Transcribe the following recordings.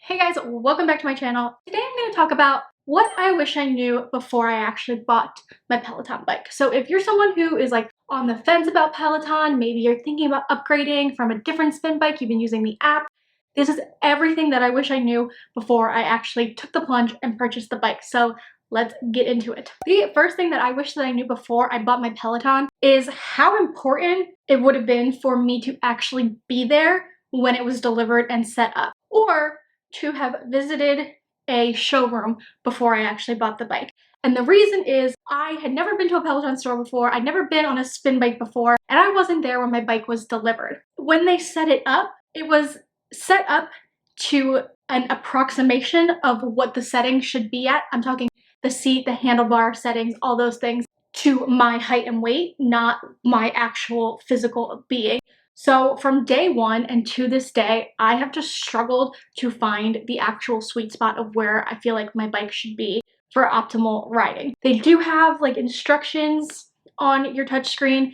Hey guys, welcome back to my channel. Today I'm going to talk about what I wish I knew before I actually bought my Peloton bike. So if you're someone who is like on the fence about Peloton, maybe you're thinking about upgrading from a different spin bike, you've been using the app, this is everything that I wish I knew before I actually took the plunge and purchased the bike. So let's get into it. The first thing that I wish that I knew before I bought my Peloton is how important it would have been for me to actually be there when it was delivered and set up, or to have visited a showroom before I actually bought the bike. And the reason is I had never been to a Peloton store before, I'd never been on a spin bike before, and I wasn't there when my bike was delivered. When they set it was set up to an approximation of what the settings should be at. I'm talking the seat, the handlebar settings, all those things, to my height and weight, not my actual physical being. So from day one and to this day, I have just struggled to find the actual sweet spot of where I feel like my bike should be for optimal riding. They do have like instructions on your touchscreen.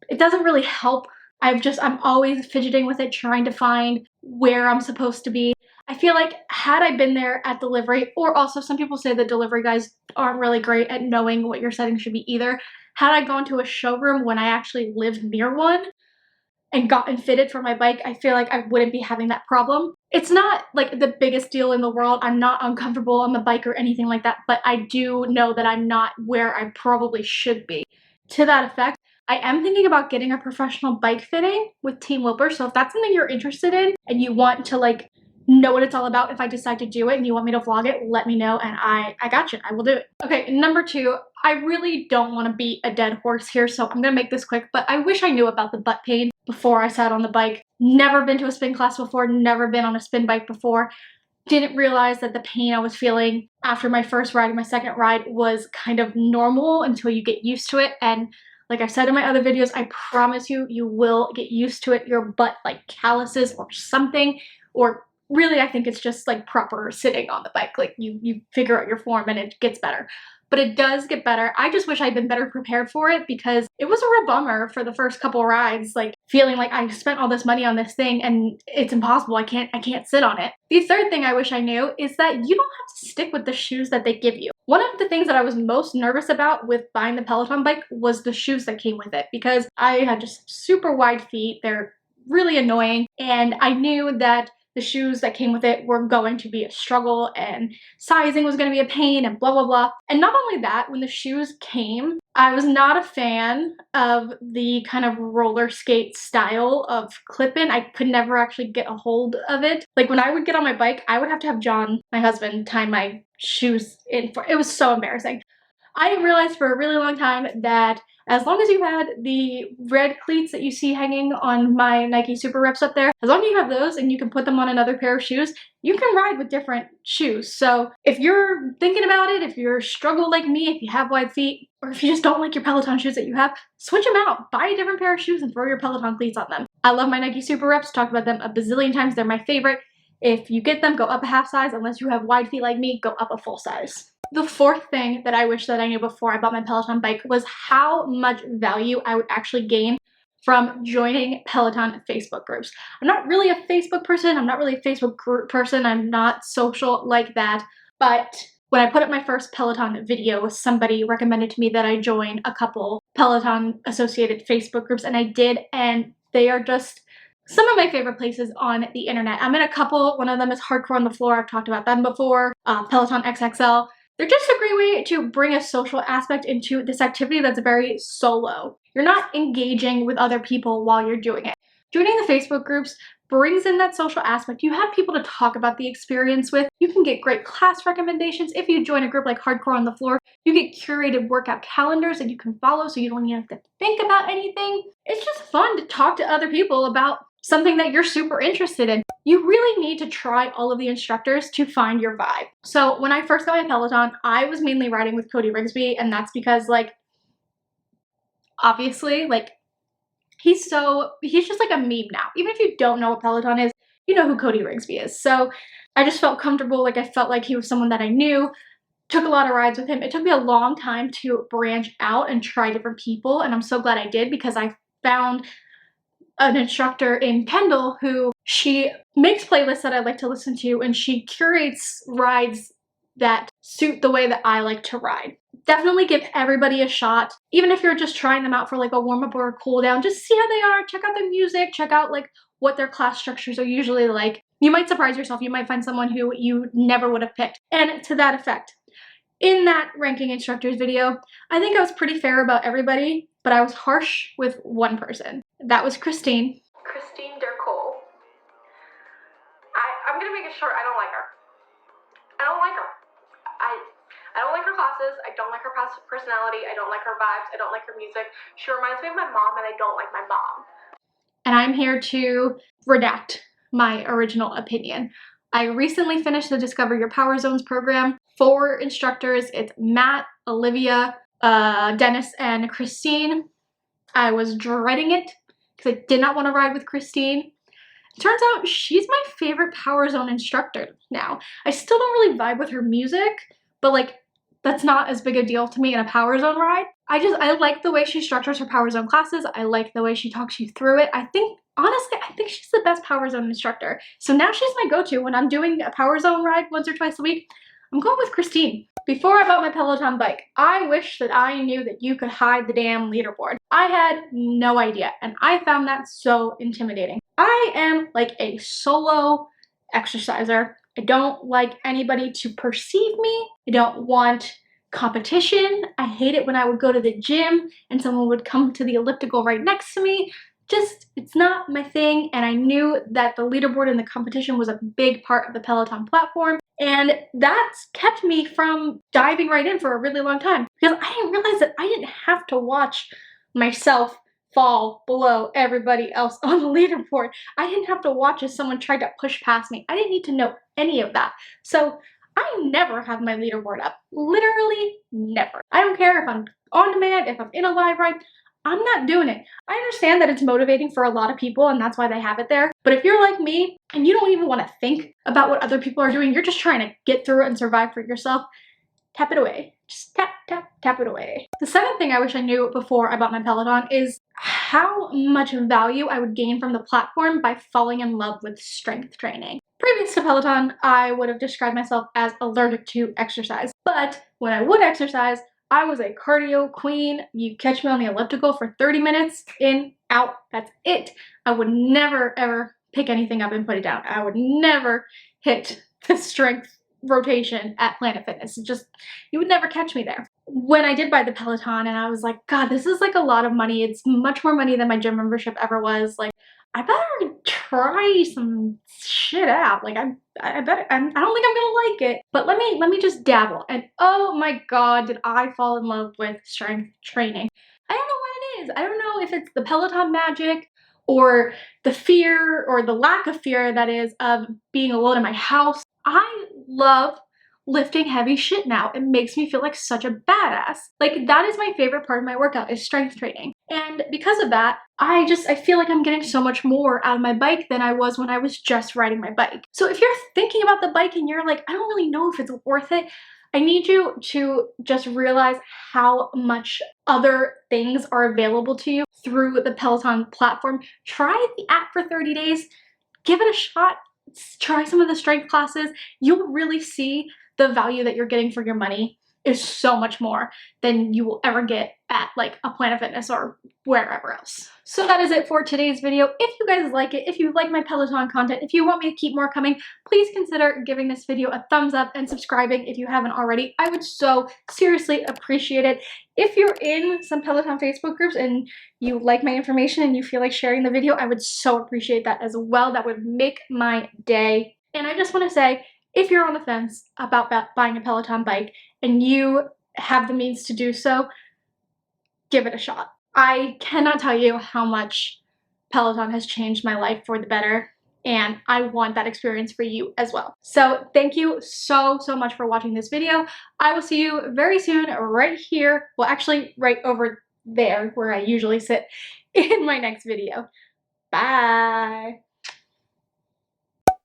It doesn't really help. I'm always fidgeting with it, trying to find where I'm supposed to be. I feel like had I been there at delivery, or also some people say the delivery guys aren't really great at knowing what your settings should be either. Had I gone to a showroom when I actually lived near one and gotten fitted for my bike, I feel like I wouldn't be having that problem. It's not like the biggest deal in the world. I'm not uncomfortable on the bike or anything like that, but I do know that I'm not where I probably should be. To that effect, I am thinking about getting a professional bike fitting with Team Wilper, so if that's something you're interested in and you want to like know what it's all about, if I decide to do it and you want me to vlog it, let me know and I got you. I will do it. Okay, number two, I really don't want to beat a dead horse here, so I'm gonna make this quick, but I wish I knew about the butt pain before I sat on the bike. Never been to a spin class before, never been on a spin bike before. Didn't realize that the pain I was feeling after my first ride and my second ride was kind of normal until you get used to it. And like I said in my other videos, I promise you, you will get used to it. Your butt like calluses or something, or really I think it's just like proper sitting on the bike. Like you figure out your form and it gets better. But it does get better. I just wish I'd been better prepared for it because it was a real bummer for the first couple rides, like feeling like I spent all this money on this thing and it's impossible. I can't sit on it. The third thing I wish I knew is that you don't have to stick with the shoes that they give you. One of the things that I was most nervous about with buying the Peloton bike was the shoes that came with it, because I had just super wide feet. They're really annoying, and I knew that the shoes that came with it were going to be a struggle and sizing was going to be a pain and blah, blah, blah. And not only that, when the shoes came, I was not a fan of the kind of roller skate style of clip-in. I could never actually get a hold of it. Like when I would get on my bike, I would have to have John, my husband, tie my shoes in for it. Was so embarrassing. I realized for a really long time that as long as you had the red cleats that you see hanging on my Nike Super Reps up there, as long as you have those and you can put them on another pair of shoes, you can ride with different shoes. So if you're thinking about it, if you're struggle like me, if you have wide feet, or if you just don't like your Peloton shoes that you have, switch them out. Buy a different pair of shoes and throw your Peloton cleats on them. I love my Nike Super Reps. Talked about them a bazillion times. They're my favorite. If you get them, go up a half size. Unless you have wide feet like me, go up a full size. The fourth thing that I wish that I knew before I bought my Peloton bike was how much value I would actually gain from joining Peloton Facebook groups. I'm not really a Facebook person. I'm not really a Facebook group person. I'm not social like that. But when I put up my first Peloton video, somebody recommended to me that I join a couple Peloton associated Facebook groups, and I did, and they are just some of my favorite places on the internet. I'm in a couple. One of them is Hardcore on the Floor. I've talked about them before. Peloton XXL. They're just a great way to bring a social aspect into this activity that's very solo. You're not engaging with other people while you're doing it. Joining the Facebook groups brings in that social aspect. You have people to talk about the experience with. You can get great class recommendations. If you join a group like Hardcore on the Floor, you get curated workout calendars that you can follow so you don't even have to think about anything. It's just fun to talk to other people about something that you're super interested in. You really need to try all of the instructors to find your vibe. So when I first got my Peloton, I was mainly riding with Cody Rigsby, and that's because like, obviously, like he's just like a meme now. Even if you don't know what Peloton is, you know who Cody Rigsby is. So I just felt comfortable, like I felt like he was someone that I knew. Took a lot of rides with him. It took me a long time to branch out and try different people, and I'm so glad I did because I found an instructor in Kendall who she makes playlists that I like to listen to, and she curates rides that suit the way that I like to ride. Definitely give everybody a shot, even if you're just trying them out for like a warm-up or a cool down. Just see how they are, check out the music, check out like what their class structures are usually like. You might surprise yourself. You might find someone who you never would have picked. And to that effect, in that ranking instructors video, I think I was pretty fair about everybody, but I was harsh with one person. That was Christine. Christine Dercole. I'm gonna make it short. I don't like her. I don't like her. I don't like her classes. I don't like her personality. I don't like her vibes. I don't like her music. She reminds me of my mom, and I don't like my mom. And I'm here to redact my original opinion. I recently finished the Discover Your Power Zones program. 4 instructors. It's Matt, Olivia, Dennis, and Christine. I was dreading it because I did not want to ride with Christine. Turns out she's my favorite Power Zone instructor now. I still don't really vibe with her music, but like that's not as big a deal to me in a Power Zone ride. I like the way she structures her Power Zone classes. I like the way she talks you through it. Honestly, I think she's the best Power Zone instructor. So now she's my go-to when I'm doing a Power Zone ride once or twice a week. I'm going with Christine. Before I bought my Peloton bike, I wish that I knew that you could hide the damn leaderboard. I had no idea, and I found that so intimidating. I am like a solo exerciser. I don't like anybody to perceive me. I don't want competition. I hate it when I would go to the gym and someone would come to the elliptical right next to me. Just, it's not my thing, and I knew that the leaderboard and the competition was a big part of the Peloton platform, and that's kept me from diving right in for a really long time because I didn't realize that I didn't have to watch myself fall below everybody else on the leaderboard. I didn't have to watch as someone tried to push past me. I didn't need to know any of that. So I never have my leaderboard up. Literally never. I don't care if I'm on demand, if I'm in a live ride. I'm not doing it. I understand that it's motivating for a lot of people and that's why they have it there. But if you're like me and you don't even want to think about what other people are doing, you're just trying to get through it and survive for yourself, tap it away. Just tap, tap, tap it away. The second thing I wish I knew before I bought my Peloton is how much value I would gain from the platform by falling in love with strength training. Previous to Peloton, I would have described myself as allergic to exercise. But when I would exercise, I was a cardio queen. You catch me on the elliptical for 30 minutes, in, out, that's it. I would never ever pick anything up and put it down. I would never hit the strength rotation at Planet Fitness. You would never catch me there. When I did buy the Peloton and I was like, God, this is like a lot of money. It's much more money than my gym membership ever was. Like, I better try some shit out. Like, I don't think I'm gonna like it, but let me just dabble. And oh my God, did I fall in love with strength training. I don't know what it is. I don't know if it's the Peloton magic or the fear or the lack of fear that is of being alone in my house. I love lifting heavy shit now. It makes me feel like such a badass. Like, that is my favorite part of my workout, is strength training. And because of that, I feel like I'm getting so much more out of my bike than I was when I was just riding my bike. So if you're thinking about the bike and you're like, I don't really know if it's worth it, I need you to just realize how much other things are available to you through the Peloton platform. Try the app for 30 days, give it a shot, try some of the strength classes. You'll really see the value that you're getting for your money is so much more than you will ever get at like a Planet Fitness or wherever else. So that is it for today's video. If you guys like it, if you like my Peloton content, if you want me to keep more coming, please consider giving this video a thumbs up and subscribing if you haven't already. I would so seriously appreciate it. If you're in some Peloton Facebook groups and you like my information and you feel like sharing the video, I would so appreciate that as well. That would make my day. And I just want to say, if you're on the fence about buying a Peloton bike and you have the means to do so, give it a shot. I cannot tell you how much Peloton has changed my life for the better, and I want that experience for you as well. So thank you so much for watching this video. I will see you very soon right here, well actually right over there where I usually sit, in my next video. Bye!